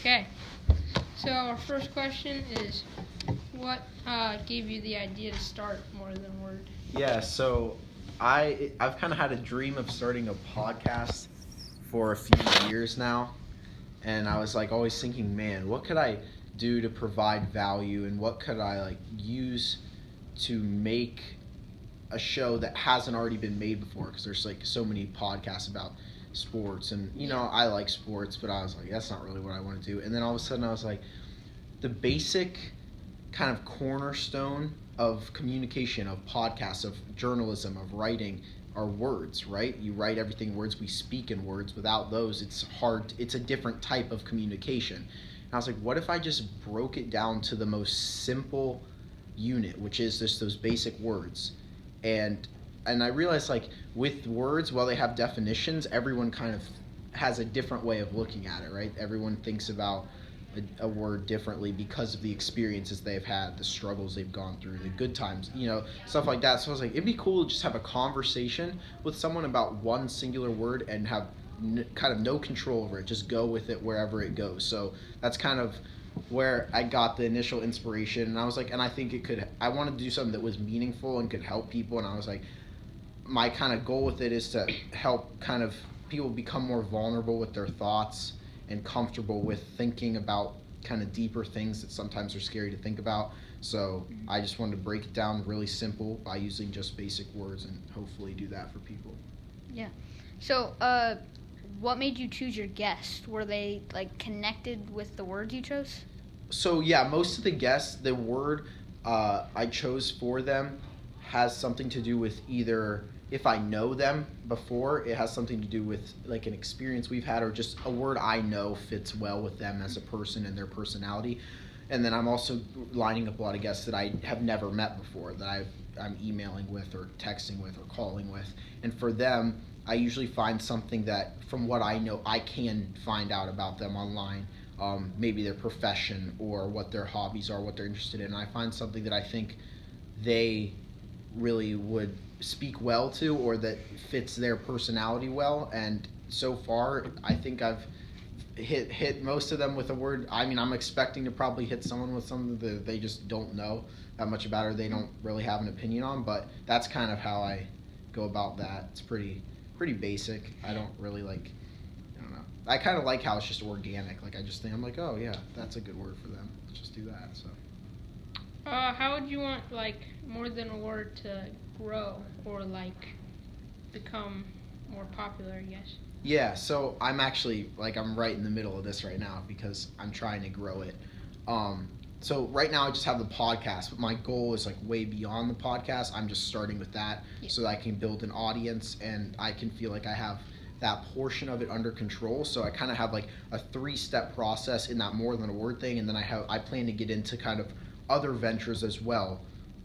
Okay. So our first question is, what gave you the idea to start More Than Word? Yeah, so I've kind of had a dream of starting a podcast for a few years now, and I was like always thinking, man, what could I do to provide value, and what could I like use to make a show that hasn't already been made before? Because there's like so many podcasts about sports, and I like sports, but I was like, that's not really what I want to do. And then all of a sudden, I was like, the basic kind of cornerstone of communication, of podcasts, of journalism, of writing are words, right? You write everything in words, we speak in words. Without those, it's hard, it's a different type of communication. And I was like, what if I just broke it down to the most simple unit, which is just those basic words? And I realized like with words, while they have definitions, everyone kind of has a different way of looking at it, right? Everyone thinks about a word differently because of the experiences they've had, the struggles they've gone through, the good times, stuff like that. So I was like, it'd be cool to just have a conversation with someone about one singular word and have kind of no control over it. Just go with it wherever it goes. So that's kind of where I got the initial inspiration. And I was like, and I think I wanted to do something that was meaningful and could help people. And I was like, my kind of goal with it is to help kind of people become more vulnerable with their thoughts and comfortable with thinking about kind of deeper things that sometimes are scary to think about. So I just wanted to break it down really simple by using just basic words and hopefully do that for people. Yeah. So, what made you choose your guests? Were they like connected with the words you chose? So yeah, most of the guests, the word I chose for them has something to do with either if I know them before, it has something to do with like an experience we've had, or just a word I know fits well with them as a person and their personality. And then I'm also lining up a lot of guests that I have never met before, that I'm emailing with or texting with or calling with. And for them, I usually find something that, from what I know, I can find out about them online. Maybe their profession or what their hobbies are, what they're interested in. And I find something that I think they really would speak well to, or that fits their personality well. And so far, I think I've hit most of them with a word. I mean, I'm expecting to probably hit someone with something that they just don't know that much about, or they don't really have an opinion on. But that's kind of how I go about that. It's pretty basic. I don't really like. I don't know. I kind of like how it's just organic. Like I just think I'm like, oh yeah, that's a good word for them. Let's just do that. So. How would you want like More Than a Word to grow or like become more popular, I guess? Yeah, so I'm actually like I'm right in the middle of this right now because I'm trying to grow it. So right now I just have the podcast, but my goal is like way beyond the podcast. I'm just starting with that so that I can build an audience and I can feel like I have that portion of it under control. So I kind of have like a 3-step process in that More Than a Word thing, and then I plan to get into kind of other ventures as well.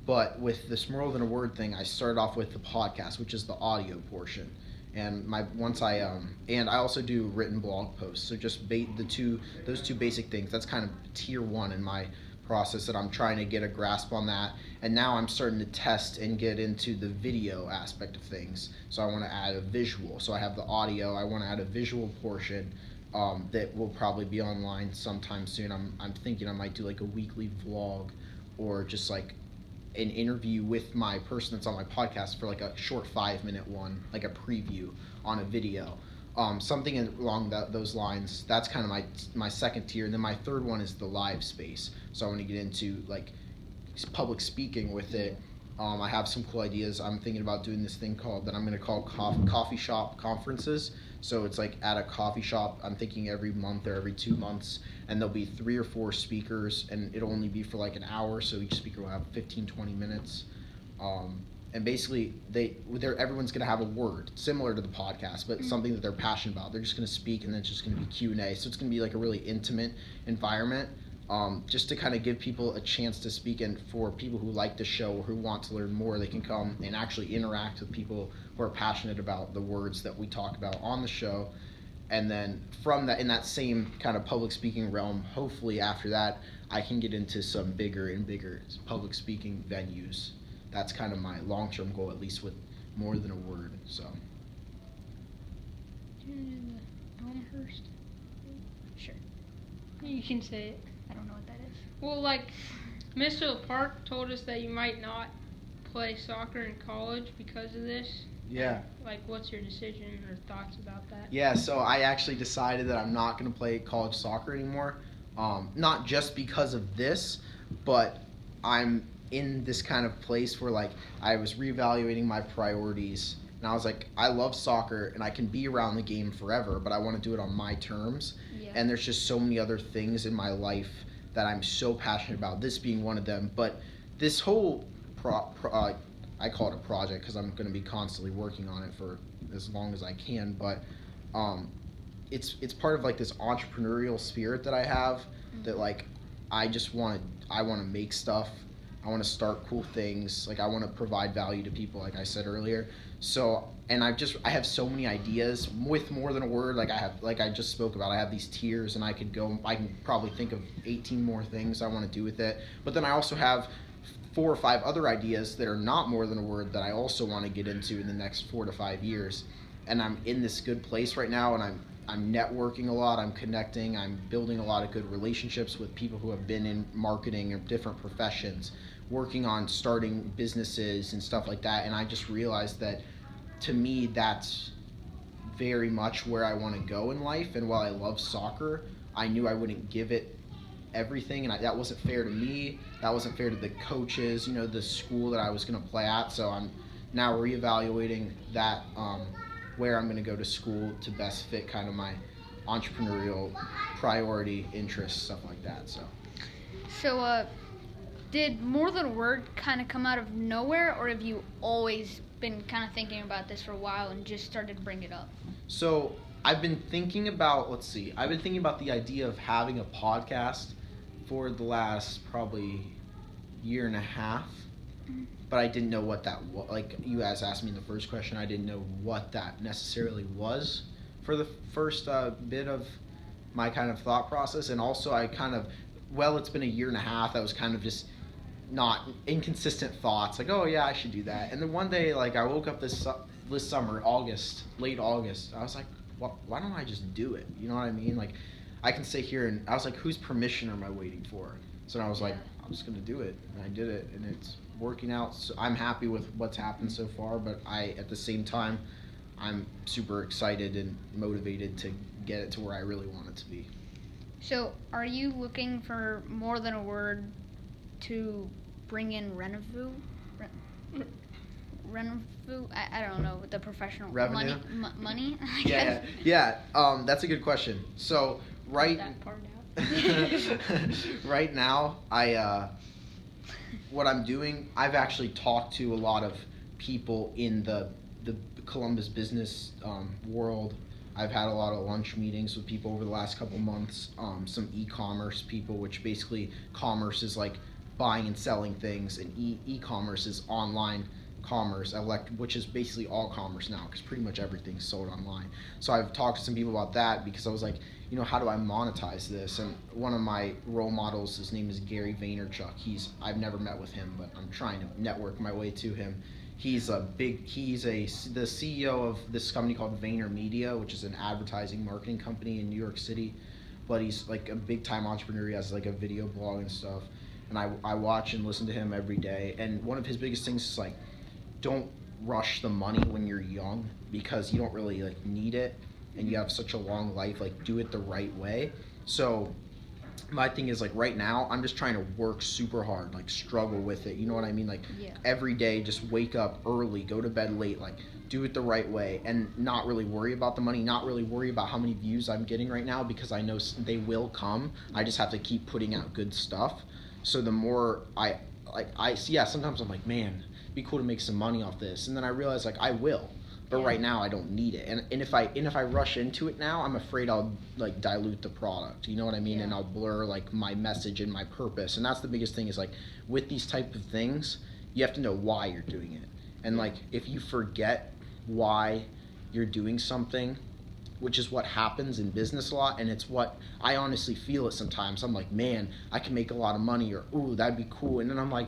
But with this More Than a Word thing, I started off with the podcast, which is the audio portion. And and I also do written blog posts. So just those two basic things. That's kind of tier 1 in my process that I'm trying to get a grasp on that. And now I'm starting to test and get into the video aspect of things. So I want to add a visual. So I have the audio. I want to add a visual portion that will probably be online sometime soon. I'm thinking I might do like a weekly vlog, or just like an interview with my person that's on my podcast for like a short 5-minute one, like a preview on a video. Something along those lines. That's kind of my second tier. And then my third one is the live space. So I want to get into like public speaking with it. I have some cool ideas. I'm thinking about doing this thing that I'm going to call coffee shop conferences. So it's like at a coffee shop. I'm thinking every month or every 2 months, and there'll be 3 or 4 speakers, and it'll only be for like an hour. So each speaker will have 15-20 minutes. And basically, everyone's going to have a word similar to the podcast, but something that they're passionate about. They're just going to speak, and then it's just going to be Q&A. So it's going to be like a really intimate environment. Just to kind of give people a chance to speak, and for people who like the show or who want to learn more, they can come and actually interact with people who are passionate about the words that we talk about on the show. And then from that, in that same kind of public speaking realm, hopefully after that, I can get into some bigger and bigger public speaking venues. That's kind of my long-term goal, at least with More Than a Word. So. Do you want to do the Elmhurst? Sure. You can say it. I don't know what that is. Well, like, Mr. Park told us that you might not play soccer in college because of this. Yeah. Like, what's your decision or thoughts about that? Yeah, so I actually decided that I'm not going to play college soccer anymore. Not just because of this, but I'm in this kind of place where, like, I was reevaluating my priorities. And I was like, I love soccer and I can be around the game forever, but I want to do it on my terms. Yeah. And there's just so many other things in my life that I'm so passionate about, this being one of them. But this whole I call it a project because I'm going to be constantly working on it for as long as I can, but it's part of like this entrepreneurial spirit that I have, that like I want to make stuff. I want to start cool things. Like I want to provide value to people, like I said earlier. So, and I have so many ideas with more than a word. Like I just spoke about, I have these tiers and I can probably think of 18 more things I want to do with it. But then I also have 4 or 5 other ideas that are not more than a word that I also want to get into in the next 4 to 5 years. And I'm in this good place right now, and I'm networking a lot, I'm connecting, I'm building a lot of good relationships with people who have been in marketing or different professions, working on starting businesses and stuff like that. And I just realized that, to me, that's very much where I want to go in life. And while I love soccer, I knew I wouldn't give it everything, and that wasn't fair to me. That wasn't fair to the coaches, the school that I was going to play at. So I'm now reevaluating that, where I'm going to go to school to best fit kind of my entrepreneurial priority, interests, stuff like that. So, did More Than a Word kind of come out of nowhere, or have you always been kind of thinking about this for a while and just started to bring it up? So I've been thinking about, the idea of having a podcast for the last probably year and a half, but I didn't know what that was. Like you guys asked me in the first question, I didn't know what that necessarily was for the first bit of my kind of thought process. And also it's been a year and a half, I was kind of just not inconsistent thoughts, like, oh yeah, I should do that. And then one day, like, I woke up this summer, late August, I was like, why don't I just do it? You know what I mean? Like, I can sit here and I was like, whose permission am I waiting for? So I was like, I'm just gonna do it, and I did it, and it's working out. So I'm happy with what's happened so far, but at the same time, I'm super excited and motivated to get it to where I really want it to be. So, are you looking for More Than a Word to bring in revenue? I don't know, the professional Revenue? money. I guess. Yeah. That's a good question. So Cut that part out. right now, what I'm doing, I've actually talked to a lot of people in the Columbus business world. I've had a lot of lunch meetings with people over the last couple months. Some e-commerce people, which basically commerce is like buying and selling things, and e-commerce is online commerce, which is basically all commerce now, because pretty much everything's sold online. So I've talked to some people about that, because I was like, how do I monetize this? And one of my role models, his name is Gary Vaynerchuk. I've never met with him, but I'm trying to network my way to him. He's the CEO of this company called VaynerMedia, which is an advertising marketing company in New York City. But he's like a big time entrepreneur. He has like a video blog and stuff. And I watch and listen to him every day. And one of his biggest things is like, don't rush the money when you're young, because you don't really like need it, and you have such a long life. Like, do it the right way. So my thing is, like, right now I'm just trying to work super hard, like struggle with it, you know what I mean? Like, every day just wake up early, go to bed late, like do it the right way, and not really worry about the money, not really worry about how many views I'm getting right now, because I know they will come. I just have to keep putting out good stuff. So the more sometimes I'm like, man, it'd be cool to make some money off this, and then I realize, like, I will, but right now I don't need it. And if I rush into it now, I'm afraid I'll like dilute the product, you know what I mean? And I'll blur like my message and my purpose. And that's the biggest thing, is like, with these type of things, you have to know why you're doing it. And like, if you forget why you're doing something, which is what happens in business a lot, and it's what I honestly feel it sometimes. I'm like, man, I can make a lot of money, or ooh, that'd be cool. And then I'm like,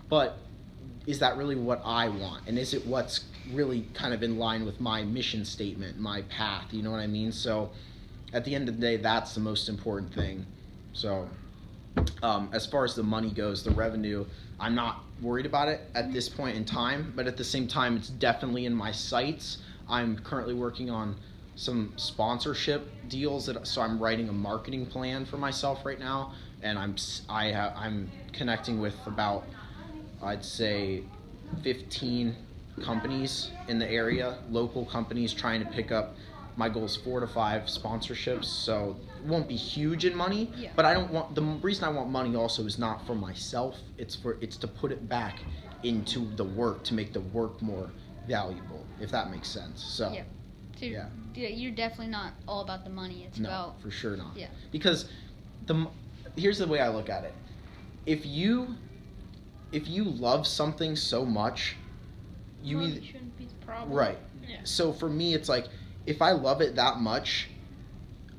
but is that really what I want? And is it what's really kind of in line with my mission statement, my path, you know what I mean? So at the end of the day, that's the most important thing. So, as far as the money goes, the revenue, I'm not worried about it at this point in time, but at the same time, it's definitely in my sights. I'm currently working on some sponsorship deals so I'm writing a marketing plan for myself right now, and I'm connecting with about, I'd say, 15 companies in the area, local companies trying to pick up. My goal is 4 to 5 sponsorships, so it won't be huge in money. Yeah. But I don't want, the reason I want money also is not for myself. It's to put it back into the work to make the work more valuable, if that makes sense. So Yeah. So yeah. You're definitely not all about the money. It's No, about for sure not. Yeah. Because here's the way I look at it. If you love something so much, you Money either, shouldn't be the problem. right. Yeah. So for me, it's like, if I love it that much,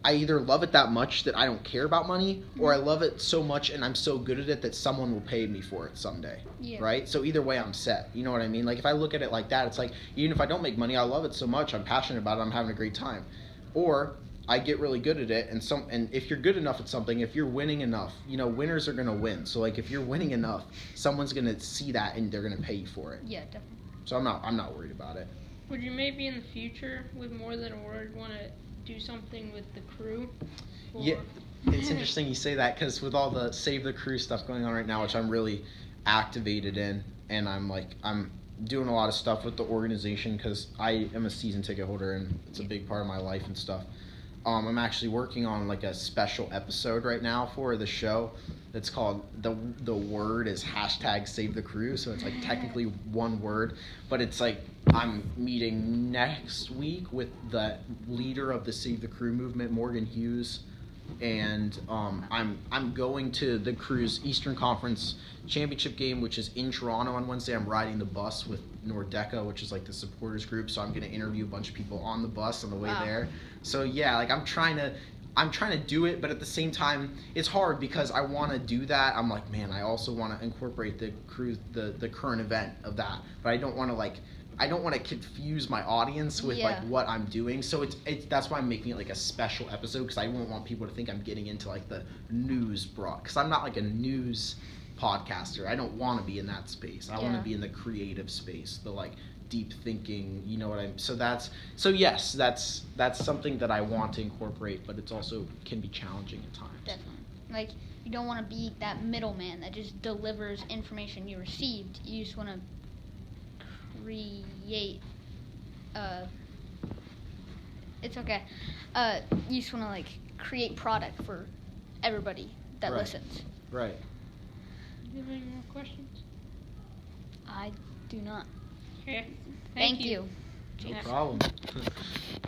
I either love it that much that I don't care about money, or I love it so much and I'm so good at it that someone will pay me for it someday. Yeah. Right? So either way, I'm set. You know what I mean? Like, if I look at it like that, it's like, even if I don't make money, I love it so much, I'm passionate about it, I'm having a great time. Or I get really good at it, and if you're good enough at something, if you're winning enough, winners are gonna win. So like, if you're winning enough, someone's gonna see that and they're gonna pay you for it. Yeah, definitely. So I'm not worried about it. Would you maybe in the future, with More Than a Word, want to do something with the crew? Or- Yeah, it's interesting you say that, because with all the Save the Crew stuff going on right now, which I'm really activated in, and I'm doing a lot of stuff with the organization because I am a season ticket holder and it's a big part of my life and stuff. I'm actually working on like a special episode right now for the show that's called the word is #SaveTheCrew, so it's like technically one word, but it's like I'm meeting next week with the leader of the Save the Crew movement, Morgan Hughes, and I'm going to the Crew's Eastern Conference Championship game, which is in Toronto on Wednesday. I'm riding the bus with Nordeca, which is like the supporters group, so I'm going to interview a bunch of people on the bus on the way there. So yeah, like I'm trying to do it, but at the same time, it's hard because I want to do that. I'm like, man, I also want to incorporate the Crew, the current event of that, but I don't want to confuse my audience with like what I'm doing. So it's that's why I'm making it like a special episode, because I won't want people to think I'm getting into like the news because I'm not like a news podcaster. I don't want to be in that space. I want to be in the creative space, the like deep thinking, you know what I'm. So yes, that's something that I want to incorporate, but it's also can be challenging at times. Definitely. Like, you don't want to be that middleman that just delivers information you received. You just want to create. It's okay. You just want to like create product for everybody that listens. Right. Do you have any more questions? I do not. Okay. Thank you. No problem.